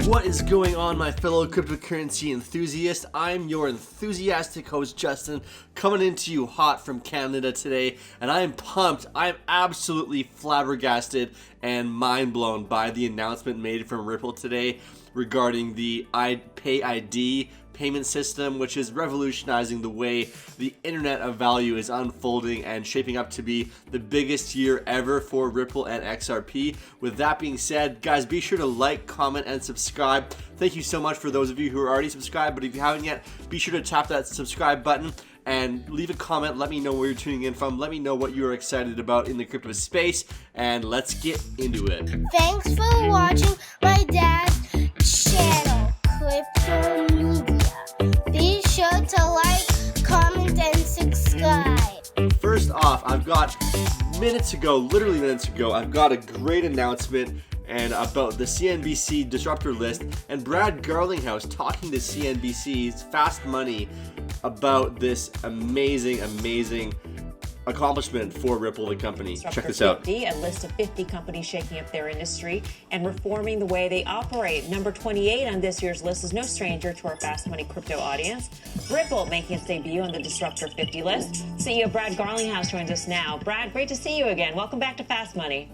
What is going on, my fellow cryptocurrency enthusiasts? I'm your enthusiastic host, Justin, coming into you hot from Canada today, and I'm pumped. I'm absolutely flabbergasted and mind blown by the announcement made from Ripple today regarding the PayID payment system, which is revolutionizing the way the internet of value is unfolding and shaping up to be the biggest year ever for Ripple and XRP. With that being said, guys, be sure to like, comment, and subscribe. Thank you so much for those of you who are already subscribed, but if you haven't yet, be sure to tap that subscribe button and leave a comment. Let me know where you're tuning in from. Let me know what you're excited about in the crypto space, and let's get into it. Thanks for watching my dad's channel, Crypto Media. Be sure to like, comment, and subscribe. First off, I've got literally minutes ago, I've got a great announcement and about the CNBC disruptor list and Brad Garlinghouse talking to CNBC's Fast Money about this amazing accomplishment for Ripple, the company. Check this out. A list of 50 companies shaking up their industry and reforming the way they operate. Number 28 on this year's list is no stranger to our Fast Money crypto audience. Ripple making its debut on the Disruptor 50 list. CEO Brad Garlinghouse joins us now. Brad, great to see you again. Welcome back to Fast Money.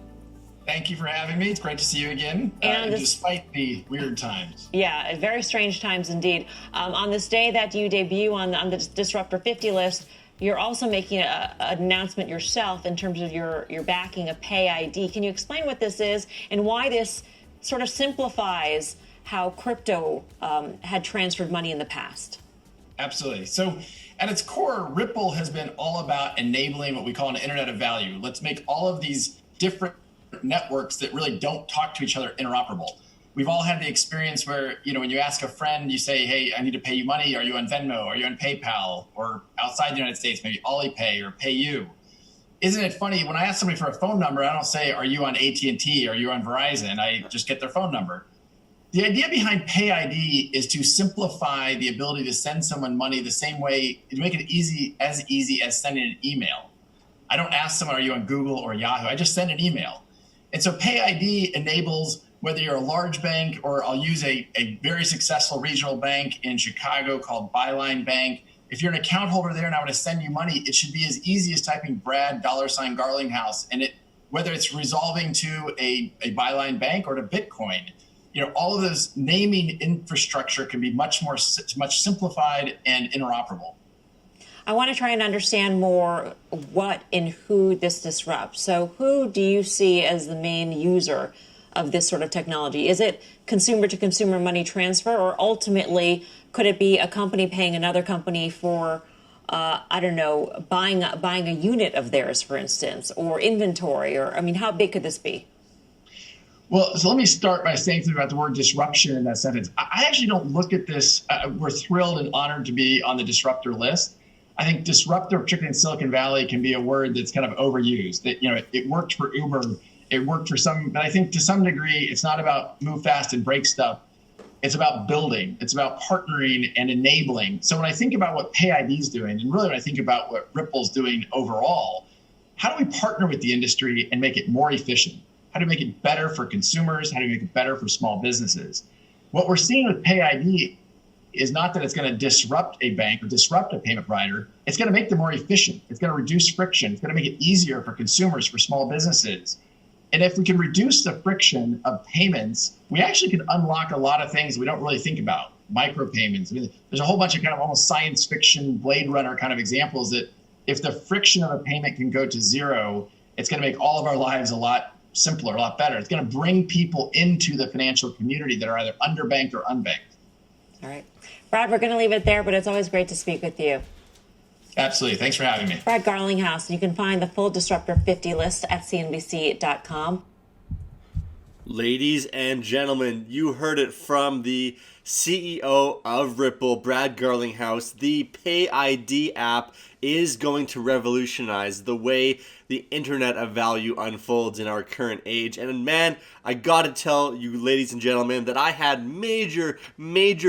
Thank you for having me. It's great to see you again, despite the weird times. Yeah, very strange times indeed. On this day that you debut on the Disruptor 50 list, you're also making an announcement yourself in terms of your backing of PayID. Can you explain what this is and why this sort of simplifies how crypto had transferred money in the past? Absolutely. So at its core, Ripple has been all about enabling what we call an internet of value. Let's make all of these different networks that really don't talk to each other interoperable. We've all had the experience where, when you ask a friend, you say, hey, I need to pay you money. Are you on Venmo? Are you on PayPal? Or outside the United States, maybe Alipay or PayU. Isn't it funny? When I ask somebody for a phone number, I don't say, are you on AT&T? Are you on Verizon? I just get their phone number. The idea behind PayID is to simplify the ability to send someone money the same way, to make it easy as sending an email. I don't ask someone, are you on Google or Yahoo? I just send an email. And so PayID enables, whether you're a large bank, or I'll use a very successful regional bank in Chicago called Byline Bank. If you're an account holder there and I want to send you money, it should be as easy as typing Brad $Garlinghouse. And whether it's resolving to a Byline Bank or to Bitcoin, all of those naming infrastructure can be much simplified and interoperable. I want to try and understand more what and who this disrupts. So who do you see as the main user of this sort of technology? Is it consumer-to-consumer money transfer, or ultimately could it be a company paying another company for, buying a unit of theirs, for instance, or inventory? Or, how big could this be? Well, so let me start by saying something about the word disruption in that sentence. I actually don't look at this. We're thrilled and honored to be on the disruptor list. I think disruptor, particularly in Silicon Valley, can be a word that's kind of overused. That it worked for Uber, it worked for some, but I think to some degree, it's not about move fast and break stuff. It's about building. It's about partnering and enabling. So when I think about what PayID is doing, and really when I think about what Ripple's doing overall, how do we partner with the industry and make it more efficient? How do we make it better for consumers? How do we make it better for small businesses? What we're seeing with PayID is not that it's going to disrupt a bank or disrupt a payment provider. It's going to make them more efficient. It's going to reduce friction. It's going to make it easier for consumers, for small businesses. And if we can reduce the friction of payments, we actually can unlock a lot of things we don't really think about. Micropayments. There's a whole bunch of kind of almost science fiction, Blade Runner kind of examples that if the friction of a payment can go to zero, it's going to make all of our lives a lot simpler, a lot better. It's going to bring people into the financial community that are either underbanked or unbanked. All right. Brad, we're going to leave it there, but it's always great to speak with you. Absolutely. Thanks for having me. Brad Garlinghouse. You can find the full Disruptor 50 list at cnbc.com. Ladies and gentlemen, you heard it from the CEO of Ripple, Brad Garlinghouse. The PayID app is going to revolutionize the way the internet of value unfolds in our current age. And man, I gotta tell you, ladies and gentlemen, that I had major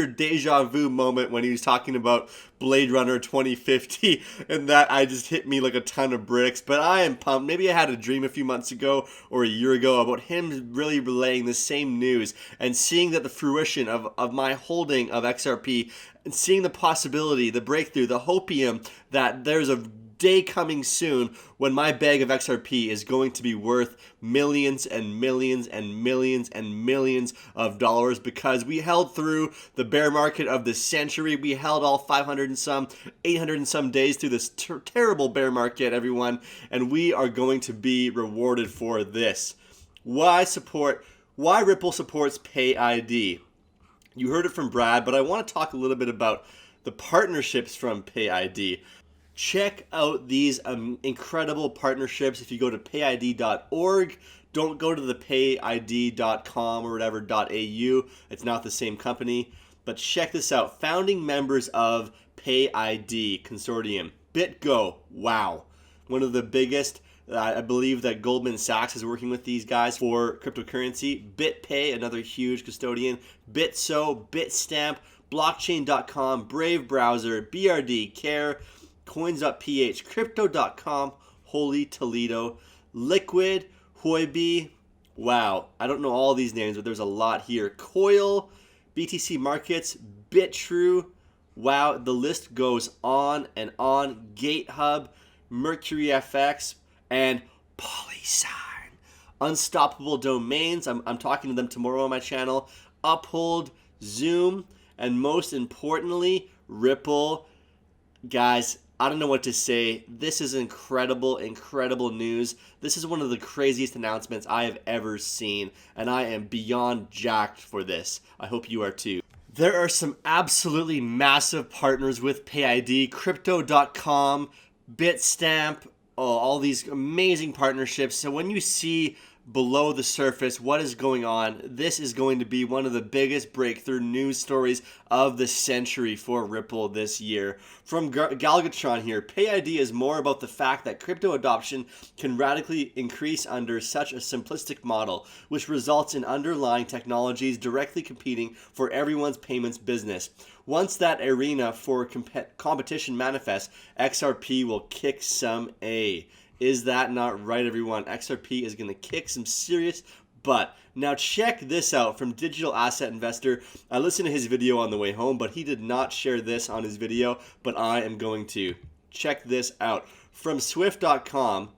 deja vu moment when he was talking about Blade Runner 2050, and that I just hit me like a ton of bricks. But I am pumped. Maybe I had a dream a few months ago or a year ago about him really relaying the same news and seeing that the fruition of my holding of XRP and seeing the possibility, the breakthrough, the hopium that there's a day coming soon when my bag of XRP is going to be worth millions and millions and millions and millions of dollars, because we held through the bear market of the century. We held all 500 and some, 800 and some days through this terrible bear market, everyone, and we are going to be rewarded for this. Why Ripple supports PayID. You heard it from Brad, but I want to talk a little bit about the partnerships from PayID. Check out these incredible partnerships. If you go to payid.org, don't go to the payid.com or whatever .au. It's not the same company. But check this out. Founding members of PayID Consortium. BitGo, wow. One of the biggest. I believe that Goldman Sachs is working with these guys for cryptocurrency. BitPay, another huge custodian. Bitso, Bitstamp, Blockchain.com, Brave Browser, BRD, Care, Coins.ph, Crypto.com, Holy Toledo, Liquid, Huobi. Wow, I don't know all these names, but there's a lot here. Coil, BTC Markets, BitTrue. Wow, the list goes on and on. GateHub, Mercury FX, and Polysign. Unstoppable Domains. I'm talking to them tomorrow on my channel. Uphold, Zoom, and most importantly, Ripple. Guys, I don't know what to say. This is incredible news. This is one of the craziest announcements I have ever seen, and I am beyond jacked for this. I hope you are too. There are some absolutely massive partners with PayID, Crypto.com, Bitstamp, all these amazing partnerships. So when you see below the surface what is going on, this is going to be one of the biggest breakthrough news stories of the century for Ripple this year. From Galgatron here, PayID is more about the fact that crypto adoption can radically increase under such a simplistic model, which results in underlying technologies directly competing for everyone's payments business. Once that arena for competition manifests, XRP will kick some A. Is that not right, everyone? XRP is going to kick some serious butt. Now check this out from Digital Asset Investor. I listened to his video on the way home, but he did not share this on his video, but I am going to. Check this out. From Swift.com,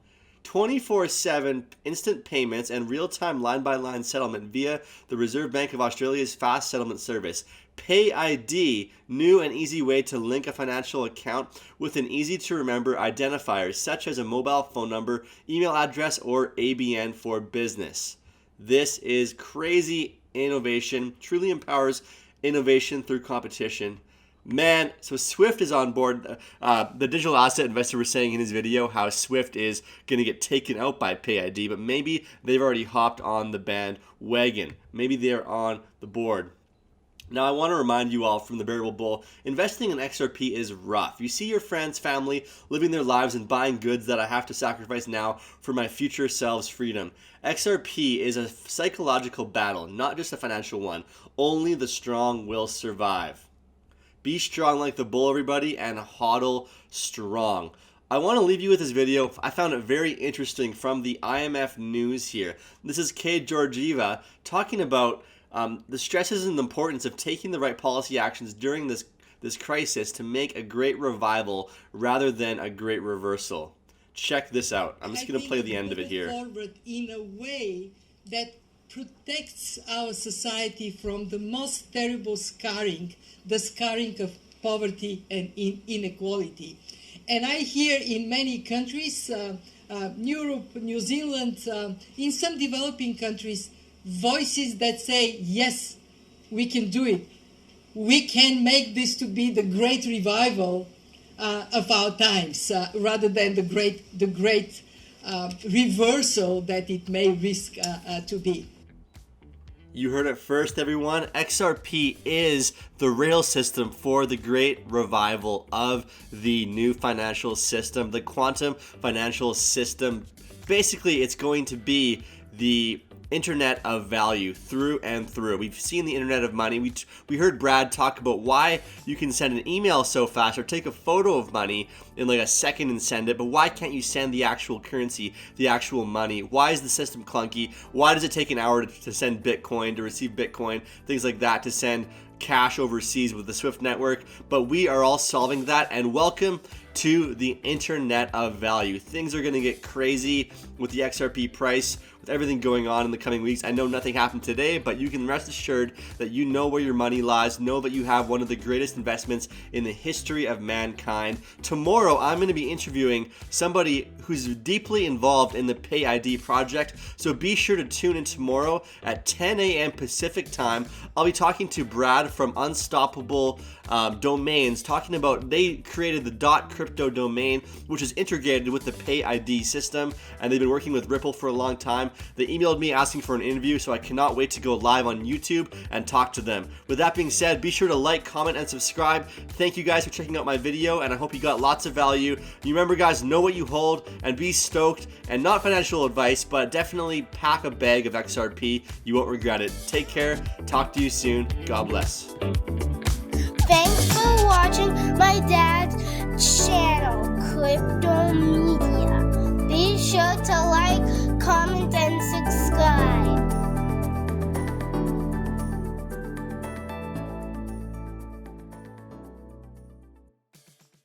24/7 instant payments and real-time line-by-line settlement via the Reserve Bank of Australia's fast settlement service. PayID, new and easy way to link a financial account with an easy-to-remember identifier such as a mobile phone number, email address, or ABN for business. This is crazy innovation, truly empowers innovation through competition. Man, so Swift is on board. The Digital Asset Investor was saying in his video how Swift is going to get taken out by PayID, but maybe they've already hopped on the bandwagon. Maybe they're on the board. Now, I want to remind you all from the Bearable Bull, investing in XRP is rough. You see your friends, family, living their lives and buying goods that I have to sacrifice now for my future self's freedom. XRP is a psychological battle, not just a financial one. Only the strong will survive. Be strong like the bull, everybody, and HODL strong. I want to leave you with this video. I found it very interesting from the IMF news here. This is Kay Georgieva talking about the stresses and the importance of taking the right policy actions during this crisis to make a great revival rather than a great reversal. Check this out. I'm just going to play the end of it here. Forward in a way that protects our society from the most terrible scarring, the scarring of poverty and inequality. And I hear in many countries, Europe, New Zealand, in some developing countries, voices that say, yes, we can do it. We can make this to be the great revival of our times, rather than the great reversal that it may risk to be. You heard it first, everyone. XRP is the rail system for the great revival of the new financial system, the quantum financial system. Basically, it's going to be the internet of value through and through. We've seen the internet of money. We heard Brad talk about why you can send an email so fast or take a photo of money in like a second and send it, but why can't you send the actual currency, the actual money? Why is the system clunky? Why does it take an hour to send Bitcoin, to receive Bitcoin, things like that, to send cash overseas with the SWIFT network? But we are all solving that, and welcome to the internet of value. Things are going to get crazy with the XRP price, with everything going on in the coming weeks. I know nothing happened today, but you can rest assured that you know where your money lies, know that you have one of the greatest investments in the history of mankind. Tomorrow, I'm going to be interviewing somebody who's deeply involved in the PayID project, so be sure to tune in tomorrow at 10 a.m. Pacific time. I'll be talking to Brad from Unstoppable Domains, talking about they created the .crypto domain, which is integrated with the PayID system, and they've been working with Ripple for a long time. They emailed me asking for an interview, so I cannot wait to go live on YouTube and talk to them. With that being said, be sure to like, comment, and subscribe. Thank you guys for checking out my video, and I hope you got lots of value. You remember, guys, know what you hold and be stoked, and not financial advice, but definitely pack a bag of XRP. You won't regret it. Take care. Talk to you soon. God bless. Thanks for watching my dad's channel, Crypto Media.